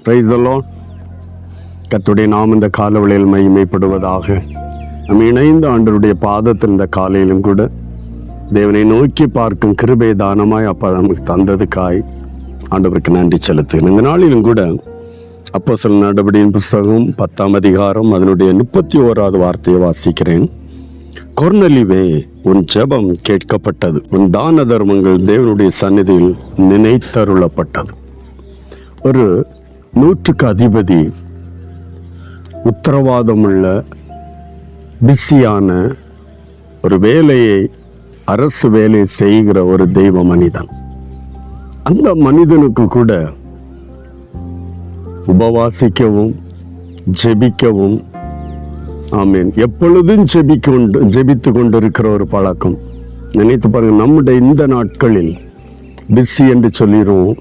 Praise the Lord. கர்த்தருடைய நாமம் இந்த காலவெளியில் மகிமைப்படுவதாக. நம்ம இணைந்த ஆண்டவருடைய பாதத்தில் இந்த காலையிலும் கூட தேவனை நோக்கி பார்க்கும் கிருபை தானமாய் அப்பா நமக்கு தந்ததுக்காய் ஆண்டவருக்கு நன்றி செலுத்துகிறேன். இந்த நாளிலும் கூட அப்போஸ்தலர் நடபடியின் புஸ்தகம் 10ஆம் அதிகாரம் அதனுடைய 31வது வார்த்தையை வாசிக்கிறேன். கொர்நேலியுவே, உன் ஜெபம் கேட்கப்பட்டது, உன் தான தர்மங்கள் தேவனுடைய சந்நிதியில் நினைத்தருளப்பட்டது. ஒரு 100க்கு அதிபதி, உத்தரவாதமுள்ள பிஸியான ஒரு வேலையை, அரசு வேலையை செய்கிற ஒரு தெய்வ மனிதன். அந்த மனிதனுக்கு கூட உபவாசிக்கவும் ஜெபிக்கவும், ஆமீன், எப்பொழுதும் ஜெபித்து கொண்டிருக்கிற ஒரு பழக்கம். நினைத்து பாருங்க, நம்முடைய இந்த நாட்களில் பிஸி என்று சொல்லிடுவோம்,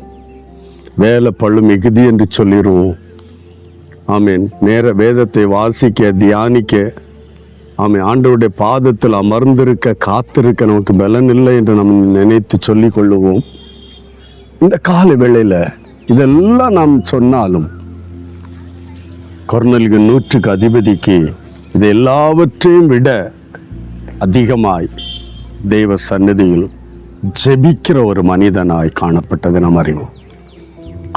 வேலை பழு மிகுதி என்று சொல்லிடுவோம். ஆமீன், நேர வேதத்தை வாசிக்க தியானிக்க, ஆமீன், ஆண்டவருடைய பாதத்தில் அமர்ந்திருக்க காத்திருக்க நமக்கு பலன் இல்லை என்று நம்ம நினைத்து சொல்லிக் கொள்ளுவோம். இந்த கால வேளையில் இதெல்லாம் நாம் சொன்னாலும் கொர்நேலியு 100க்கு அதிபதிக்கு இது எல்லாவற்றையும் விட அதிகமாய் தெய்வ சந்நிதியில் ஜெபிக்கிற ஒரு மனிதனாய் காணப்பட்டதை நாம் அறிவோம்.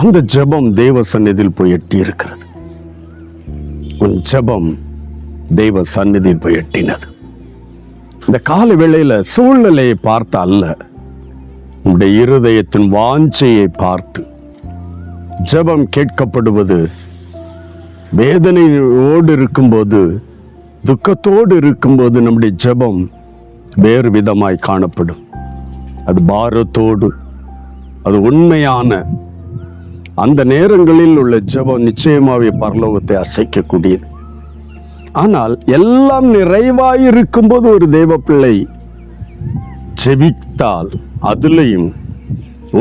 அந்த ஜெபம் தெய்வ சந்நிதியில் போய் எட்டி இருக்கிறது. உன் ஜெபம் தெய்வ சந்நிதியில் போய் எட்டினது. இந்த கால வேளையில் சூழ்நிலையை பார்த்து அல்ல, உன்னுடைய இருதயத்தின் வாஞ்சையை பார்த்து ஜெபம் கேட்கப்படுவது. வேதனையோடு இருக்கும்போது, துக்கத்தோடு இருக்கும்போது நம்முடைய ஜெபம் வேறு விதமாய் காணப்படும். அது பாரத்தோடு, அது உண்மையான அந்த நேரங்களில் உள்ள ஜெபம் நிச்சயமாகவே பரலோகத்தை அசைக்கக்கூடியது. ஆனால் எல்லாம் நிறைவாயிருக்கும்போது ஒரு தேவ பிள்ளை ஜெபித்தால் அதுலேயும்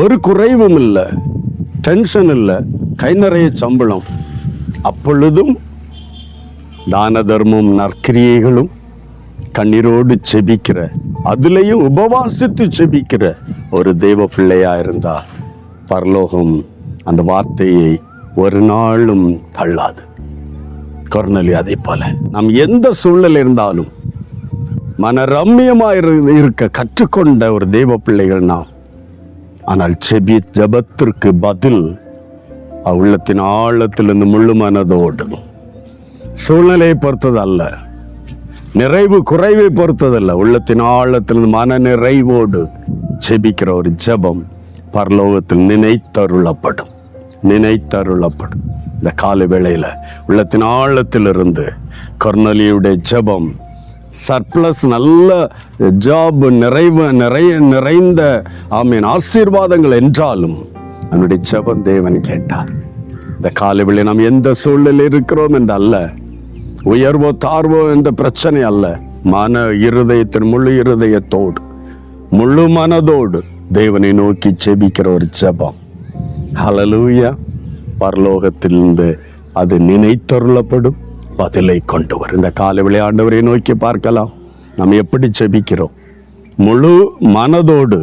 ஒரு குறைவும் இல்லை, டென்ஷன் இல்லை, கை நிறைய சம்பளம், அப்பொழுதும் தான தர்மம் நற்கிரியைகளும் கண்ணீரோடு ஜெபிக்கிற, அதுலேயும் உபவாசித்து ஜெபிக்கிற ஒரு தேவ பிள்ளையா இருந்தால் பரலோகம் அந்த வார்த்தையை ஒரு நாளும் தள்ளாது. கொர்நேலியு அதே போல நாம் எந்த சூழ்நிலை இருந்தாலும் மனரம்யமாக இருக்க கற்றுக்கொண்ட ஒரு தெய்வ பிள்ளைகள் நாம். ஆனால் ஜெபத்திற்கு பதில் உள்ளத்தின் ஆழத்திலிருந்து முழு மனதோடு, சூழ்நிலையை பொறுத்தது அல்ல, நிறைவு குறைவை பொறுத்ததல்ல, உள்ளத்தின் ஆழத்திலிருந்து மன நிறைவோடு ஜெபிக்கிற ஒரு ஜெபம் பரலோகத்தில் நினைத்தருளப்படும். இந்த கால வேளையில் உள்ளத்தின் ஆழத்திலிருந்து கொர்நேலியுடைய ஜெபம் சர்ப்ளஸ், நல்ல ஜாப், நிறைந்த ஆமீன் ஆசீர்வாதங்கள் என்றாலும் அவனுடைய ஜெபம் தேவன் கேட்டார். இந்த கால வேளையில் நாம் எந்த சூழ்நிலை இருக்கிறோம் என்று அல்ல, உயர்வோ தாழ்வோ என்ற பிரச்சனை அல்ல, மன இருதயத்தின் முழு இருதயத்தோடு முழு மனதோடு தேவனை நோக்கி ஜெபிக்கிற ஒரு ஜெபம், ஹல்லேலூயா, பரலோகத்திலிருந்து அது நினைத்தருளப்படும், பதிலை கொண்டு வரும். இந்த கால விளையாண்டவரை நோக்கி பார்க்கலாம். நாம் எப்படி ஜெபிக்கிறோம்? முழு மனதோடு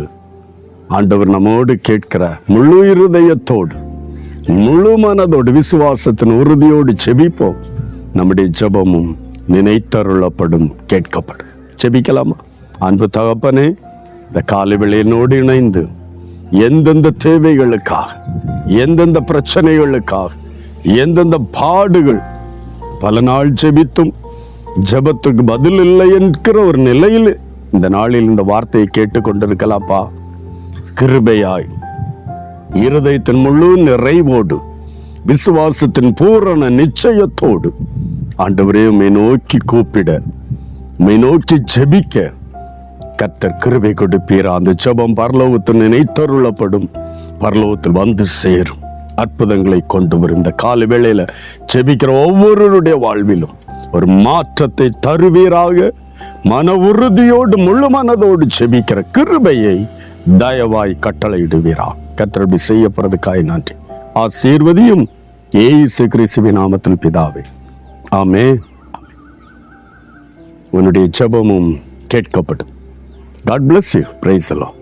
ஆண்டவர் நம்மோடு கேட்கிற முழு இருதயத்தோடு முழு மனதோடு விசுவாசத்தின் உறுதியோடு ஜெபிப்போம். நம்முடைய ஜெபமும் நினைத்தருளப்படும், கேட்கப்படும். ஜெபிக்கலாமா? அன்பு தகப்பனே, இந்த காலை வேளையினோடு இணைந்து எந்தெந்த தேவைகளுக்காக, எந்தெந்த பிரச்சனைகளுக்காக, எந்தெந்த பாடுகள், பல நாள் ஜெபித்தும் ஜெபத்துக்கு பதில் இல்லை என்கிற ஒரு நிலையில் இந்த நாளில் இந்த வார்த்தையை கேட்டுக்கொண்டிருக்கலாம்ப்பா. கிருபையாய் இருதயத்தின் முழு நிறைவோடு விசுவாசத்தின் பூரண நிச்சயத்தோடு ஆண்டவரே உம்மை நோக்கி கூப்பிட, உம்மை நோக்கி ஜெபிக்க கர்த்தர் கிருபை கொடுப்பீரா. அந்த ஜெபம் பரலோகத்தில் நினைத்தருளப்படும், பரலோகத்தில் வந்து சேரும், அற்புதங்களை கொண்டு வரும். இந்த கால வேளையில ஜெபிக்கிற ஒவ்வொருவருடைய வாழ்விலும் ஒரு மாற்றத்தை தருவீராக. மன உறுதியோடு முழு மனதோடு ஜெபிக்கிற கிருபையை தயவாய் கட்டளையிடுவீரா. கர்த்தர் செய்யப்படுறதுக்காய் நன்றி. ஆசீர்வதியும் இயேசு கிறிஸ்துவின் நாமத்தில் பிதாவே, ஆமென். உன்னுடைய ஜெபமும் கேட்கப்படும். God bless you. Praise the Lord.